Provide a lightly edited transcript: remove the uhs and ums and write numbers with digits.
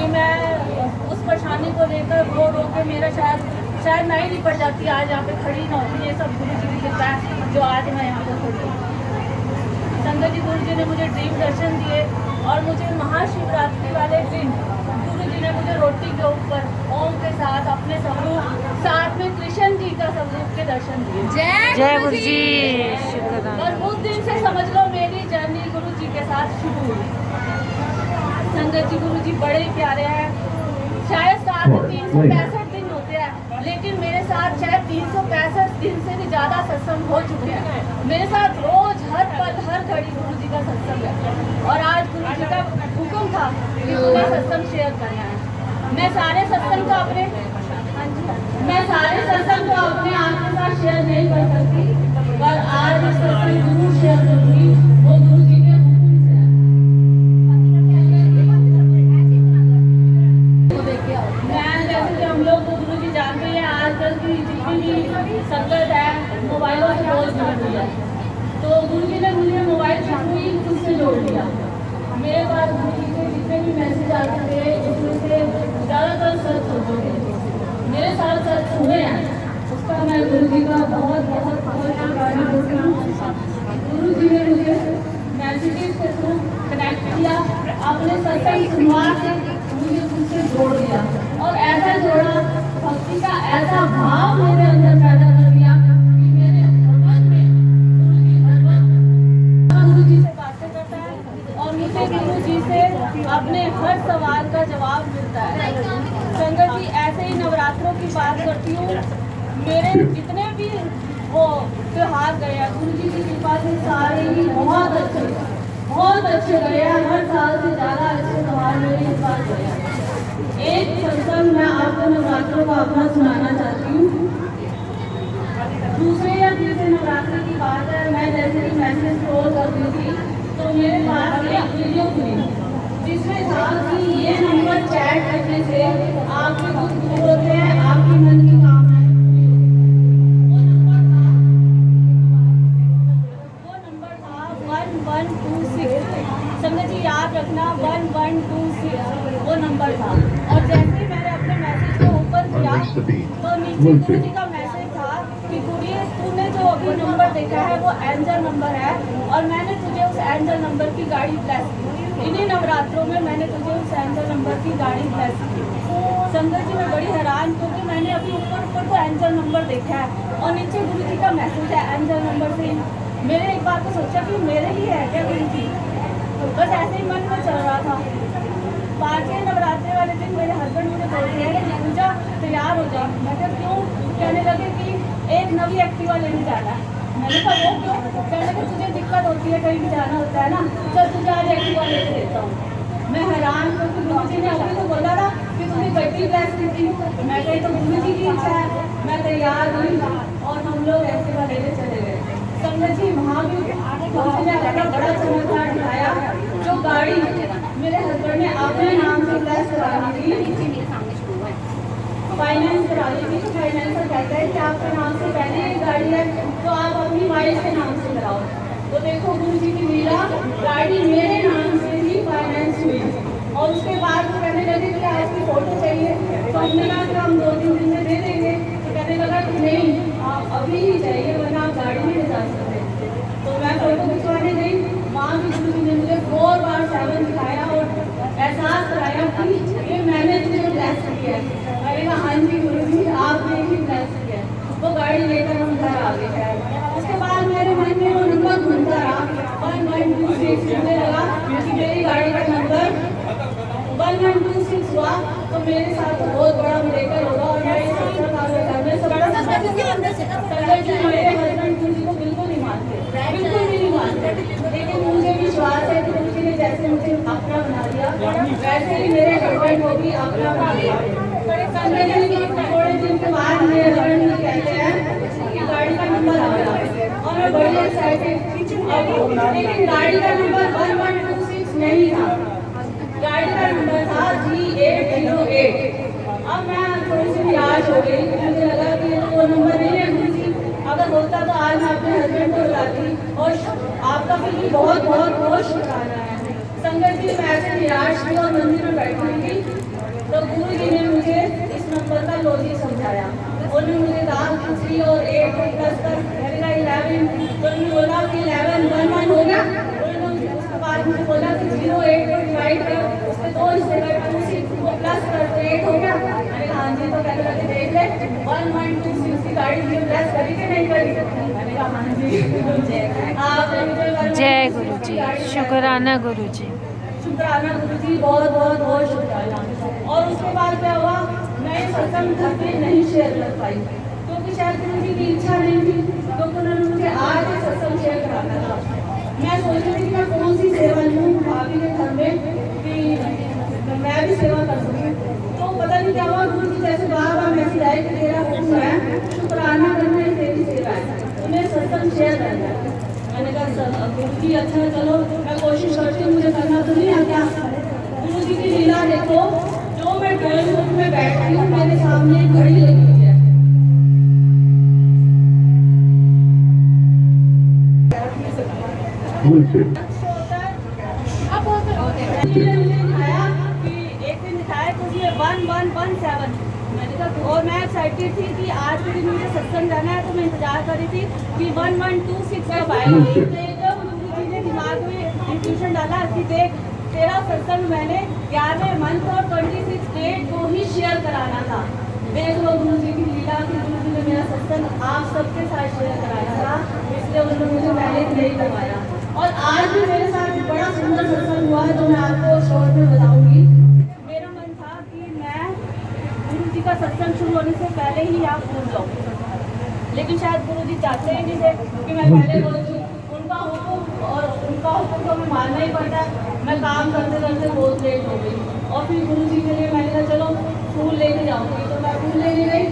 कि मैं उस परेशानी को लेकर रो रो के मेरा शायद मैं ही निपट जाती, आज यहाँ पे खड़ी ना होती। ये सब गुरु जी की कृपा है जो आज मैं यहाँ पे खड़ी हूँ। संगत जी, गुरु जी ने मुझे ड्रीम दर्शन दिए और मुझे महाशिवरात्रि वाले दिन गुरु जी ने मुझे रोटी के ऊपर ओम के साथ अपने स्वरूप, साथ में कृष्ण जी का स्वरूप के दर्शन दिए। जय गुरु जी। और उस दिन से समझ लो मेरी जर्नी गुरु जी के साथ शुरू हुई। संगत जी, गुरु जी बड़े ही प्यारे हैं। शायद साल में 365 दिन होते हैं, लेकिन मेरे साथ शायद 365 दिन से भी ज्यादा सत्संग हो चुके हैं। मेरे साथ रोज हर पल हर घड़ी गुरु जी का सत्संग है। और आज गुरु जी का हुक्म था कि तुम्हें सत्संग शेयर करना है। मैं सारे सत्संग को अपने आप के साथ शेयर नहीं कर सकती, पर आज सत्संग जरूर शेयर करूंगी। वो गुरु जी के हुक्म से है। मैं जैसे कि हम लोग गुरु जी जानते हैं, आजकल की जितनी भी संगत है मोबाइलों से रोज जुड़ रही है। तो गुरु जी ने मुझे मोबाइल से हुई खुद से जोड़ दिया। मेरे पास गुरु जी के जितने भी मैसेज आते थे उसमें से ज़्यादातर सच होते थे। मेरे साथ सच हुए हैं, उसका मैं गुरु जी का बहुत शुक्राना करती हूँ। गुरु जी ने मुझे मैसेजेस के थ्रू कनेक्ट किया, अपने सत्संग सुनवा के मुझे उससे जोड़ दिया और ऐसा जोड़ा, भक्ति का ऐसा भाव मेरे अंदर पैदा कर दिया कि मेरे मन में गुरु जी से बातें करता है और मुझे गुरु जी से अपने हर सवाल का जवाब मिलता है। संगत जी, ऐसे ही नवरात्रों की बात करती हूँ। मेरे जितने भी वो त्योहार गए हैं गुरु जी की कृपा से सारे ही बहुत अच्छे गए हैं। हर साल से ज़्यादा अच्छे त्योहार मेरे इस बार गए हैं। एक सत्संग मैं आपको नवरात्रों का अपना सुनाना चाहती हूँ। दूसरे या तीसरे नवरात्रि की बात है, मैं जैसे कि मैसेज स्क्रॉल कर रही थी तो मेरे पास एक वीडियो खुली जिसमें था कि ये नंबर चैट करने से आपके दुख दूर होते हैं, आपकी मन की कामनाएं। वो नंबर था 1126। संगत जी याद रखना, 1126 वो नंबर था। और जैसे ही मैंने अपने मैसेज को ओपन किया तो नीचे गुरु जी का मैसेज था कि गुड़िया, तूने जो अभी नंबर देखा है वो एंजल नंबर है और मैंने तुझे उस एंजल नंबर की गाड़ी ब्लेस की। इन्हीं नवरात्रों में मैंने तुझे उस एंजल नंबर की गाड़ी ब्लेस की। संगत जी, मैं बड़ी हैरान क्योंकि मैंने अभी ऊपर तो एंजल नंबर देखा है और नीचे गुरु जी का मैसेज है एंजल नंबर से। मेरे एक बार तो सोचा कि मेरे ही है क्या गुरु जी, बस ऐसे ही मन में चल रहा था। 5वें नवरात्रे वाले दिन मेरे हस्बैंड मुझे बोल रहे हैं कि पूजा तैयार हो जाए। मैं कहा क्यों? कहने लगे कि एक नवी एक्टिवा लेने जाना है। मैंने कहा वो क्यों? कहने लगे तुझे दिक्कत होती है, कहीं भी जाना होता है ना, चल तुझे आज एक्टिवा लेके देता हूँ। मैं हैरान क्योंकि गुरु जी ने अभी तो बोला था कि तुझे गड्डी ब्लेस की थी। मैं कही तो गुरु जी की इच्छा है। मैं तैयार हुई और हम लोग एक्टिवा लेने चले गए। संगत जी, वहाँ भी बड़ा चमत्कार दिखाया। जो गाड़ी मेरे हस्बैंड ने अपने नाम से ब्लेस करानी थी, फाइनेंस करानी थी, तो फाइनेंसर कहता है कि आपके नाम से पहले एक गाड़ी है तो आप अपनी वाइफ के नाम से कराओ। तो देखो गुरु जी की लीला, गाड़ी मेरे नाम से ही फाइनेंस हुई। और उसके बाद वो कहने लगे कि आपकी फोटो चाहिए, तो हमने कहा कि हम 2-3 दिन में दे देंगे। तो कहने लगा कि नहीं, आप अभी ही चाहिए वरना आप गाड़ी नहीं ले जा सकते। तो मैं फोटो खिंचवाने गई, वहाँ भी गुरु जी ने मुझे 4x7 दिखाया और एहसास कराया कि ये मैंने तुझे ब्लेस किया है। मैंने कहा हाँ जी गुरु जी, आपने ही ब्लेस किया है। वो गाड़ी लेकर हम घर आ गए। उसके बाद मेरे मन में वो नंबर घूमता रहा 1126। मुझे लगा कि मेरी गाड़ी का नंबर 1126 हुआ तो मेरे साथ तो बहुत बड़ा मिरेकल होगा और मैं इस अवसर का घर में सब मेरे हस्बैंड गुरु जी को बिल्कुल नहीं मानते, बिल्कुल भी नहीं मानते, लेकिन मुझे विश्वास है कि गुरु जी ने जैसे मुझे अपना बना दिया वैसे ही मेरे हस्बैंड को भी अपना बना दिया। थोड़े दिन के बाद मेरे हस्बैंड मुझे कहते हैं कि गाड़ी का नंबर आ गया और मैं बड़ी एक्साइटेड। लेकिन गाड़ी का नंबर 1126 नहीं था, गाड़ी का नंबर था G808। अब मैं थोड़ी सी निराश हो गई, मुझे लगा कि वो नंबर नहीं है गुरु जी, अगर होता तो आज मैं अपने हस्बैंड को बुलाती और आपका भी बहुत बहुत शुक्राना है। संगत जी, मैं ऐसे निराश थी और मंदिर में बैठी थी का लॉजिक समझाया। उन्होंने मुझे कहा 3 और 8 को प्लस कर, मैंने कहा 11, तो उन्होंने बोला कि 11 1 1 हो गया। उन्होंने उसके बाद मुझे बोला कि 0 8 को डिवाइड कर, उसके 2 हिस्से कर, 2 6 को प्लस कर तो 8 हो गया। मैंने कहा हाँ जी, तो कहने लगे देख ले 1 1 2 6 की गाड़ी में प्लस करी कि नहीं करी। मैंने कहा हाँ जी। आपने मुझे जय गुरु जी, शुक्राना गुरु जी। शुक्राना गुरु जी, बहुत बहुत बहुत शुक्राना। और उसके बाद क्या हुआ, मैं सत्संग घर पे नहीं शेयर कर पाई क्योंकि शायद गुरु जी की इच्छा नहीं थी, क्योंकि उन्होंने मुझे आज ही सत्संग शेयर कराना था। मैं सोच रही थी मैं कौन सी सेवा लूँ भाभी के घर में कि मैं भी सेवा कर सकूँ। तो पता नहीं क्या हुआ, गुरु जी जैसे बार बार मैसेज आए कि तेरा हुक्म है, शुक्राना करना है, तेरी सेवा है, तुम्हें सत्संग शेयर करना है। मैंने कहा गुरु जी अच्छा चलो मैं कोशिश करती हूँ, मुझे करना तो नहीं आता। गुरु जी की लीला देखो, जो मैं ड्राइंग रूम में बैठती हूँ मेरे सामने एक घड़ी लगी हुई है। मुझे दिखाया कि एक दिन दिखाया तो उसमें 1117। मैंने कहा और मैं एक्साइटेड थी कि आज के दिन मुझे सत्संग जाना है, तो मैं इंतजार कर रही थी कि 1126 कब आएगा। एकदम गुरु जी ने दिमाग में इंट्यूशन डाला कि देख तेरा सत्संग मैंने 11वें मंथ और 26 डेट को ही शेयर कराना था। देख लो गुरु जी की लीला कि गुरु जी ने मेरा सत्संग आप सबके साथ शेयर कराया था, इसलिए उन्होंने मुझे पहले नहीं करवाया। और आज भी मेरे साथ बड़ा सुंदर सत्संग हुआ है, जो मैं आपको शॉर्ट में बताऊंगी। मेरा मन था कि मैं गुरु जी का सत्संग शुरू होने से पहले ही आप भूल जाऊँ, लेकिन शायद गुरु जी चाहते ही नहीं थे कि मैं पहले बोल दूँ। उनका हुक्म और उनका हुक्म तो मैं मानना ही पड़ता है। मैं काम करते करते बहुत लेट हो गई और फिर गुरु जी के लिए मैंने कहा चलो फूल लेके जाऊँगी, तो मैं फूल लेने गई